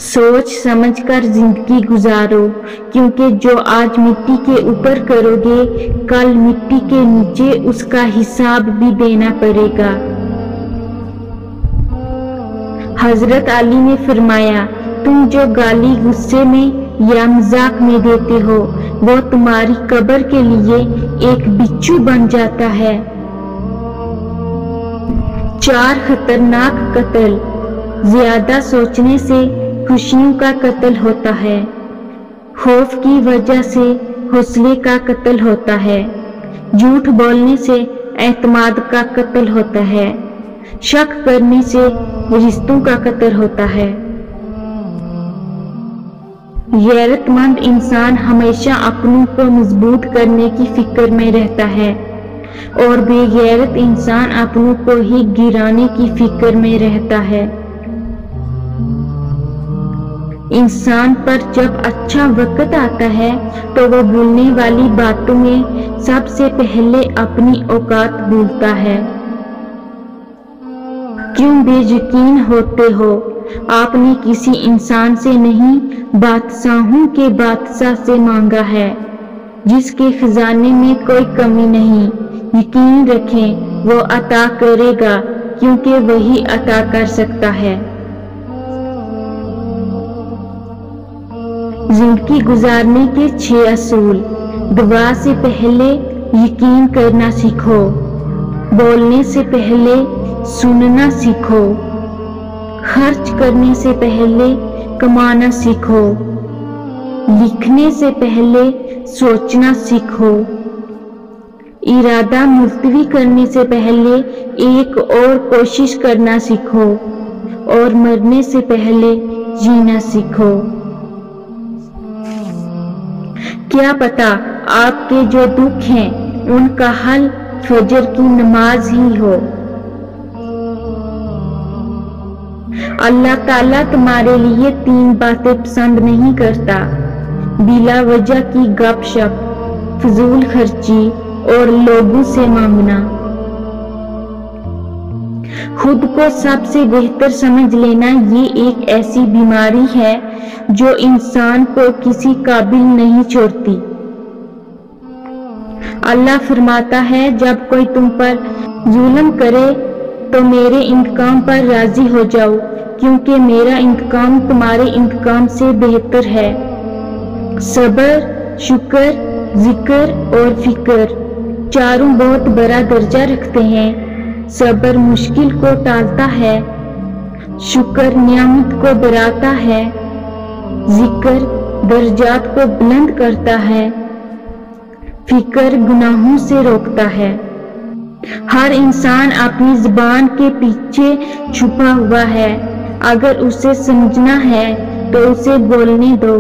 सोच समझ कर जिंदगी गुजारो, क्योंकि जो आज मिट्टी के ऊपर करोगे कल मिट्टी के नीचे उसका हिसाब भी देना पड़ेगा। हजरत अली ने फरमाया, तुम जो गाली गुस्से में या मजाक में देते हो वो तुम्हारी कब्र के लिए एक बिच्छू बन जाता है। 4 खतरनाक कत्ल। ज्यादा सोचने से खुशियों का कत्ल होता है। खौफ की वजह से हौसले का कत्ल होता है। झूठ बोलने से एतमाद का कत्ल होता है। शक करने से रिश्तों का कत्ल होता है। गैरतमंद इंसान हमेशा अपनों को मजबूत करने की फिक्र में रहता है और बेगैरत इंसान अपनों को ही गिराने की फिक्र में रहता है। इंसान पर जब अच्छा वक्त आता है तो वो भूलने वाली बातों में सबसे पहले अपनी औकात भूलता है। क्यों बेयकीन होते हो? आपने किसी इंसान से नहीं बादशाहों के बादशाह से मांगा है, जिसके खजाने में कोई कमी नहीं। यकीन रखें वो अता करेगा, क्योंकि वही अता कर सकता है। जिंदगी गुजारने के 6 असूल। दुआ से पहले यकीन करना सीखो। बोलने से पहले सुनना सीखो। खर्च करने से पहले कमाना सीखो। लिखने से पहले सोचना सीखो। इरादा मुलतवी करने से पहले एक और कोशिश करना सीखो और मरने से पहले जीना सीखो। क्या पता आपके जो दुख हैं उनका हल फजर की नमाज ही हो। अल्लाह ताला तुम्हारे लिए 3 बातें पसंद नहीं करता: बिला वजह की गपशप, फजूल खर्ची और लोगों से मांगना। खुद को सबसे बेहतर समझ लेना ये एक ऐसी बीमारी है जो इंसान को किसी काबिल नहीं छोड़ती। अल्लाह फरमाता है, जब कोई तुम पर जुल्म करे तो मेरे इंतकाम पर राजी हो जाओ, क्योंकि मेरा इंतकाम तुम्हारे इंतकाम से बेहतर है। सब्र, शुक्र, जिक्र और फिक्र चारों बहुत बड़ा दर्जा रखते हैं। सब्र मुश्किल को टालता है, शुक्र नियामत को बढ़ाता है, जिक्र दर्जात को बुलंद करता है, फिक्र गुनाहों से रोकता है। हर इंसान अपनी जुबान के पीछे छुपा हुआ है। अगर उसे समझना है तो उसे बोलने दो।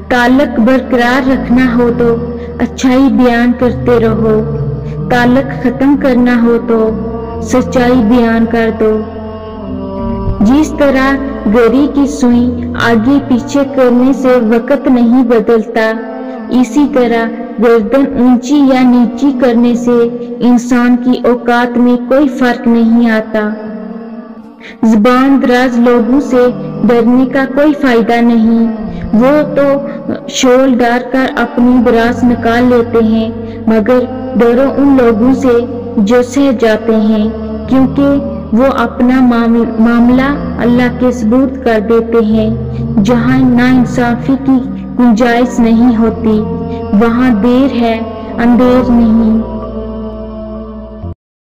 ताल्लुक बरकरार रखना हो तो अच्छाई बयान करते रहो। ताल्लुक खत्म करना हो तो सच्चाई बयान कर दो। जिस तरह गरी की सुई आगे पीछे करने से वक्त नहीं बदलता, इसी तरह गर्दन ऊंची या नीची करने से इंसान की औकात में कोई फर्क नहीं आता। जुबान दराज लोगों से डरने का कोई फायदा नहीं। वो तो शोल डाल कर अपनी बरास निकाल लेते हैं, मगर डरो उन लोगों से जो सह जाते हैं, क्योंकि वो अपना मामला अल्लाह के सुपुर्द कर देते हैं। जहाँ नाइंसाफी की गुंजाइश नहीं होती, वहाँ देर है अंधेर नहीं।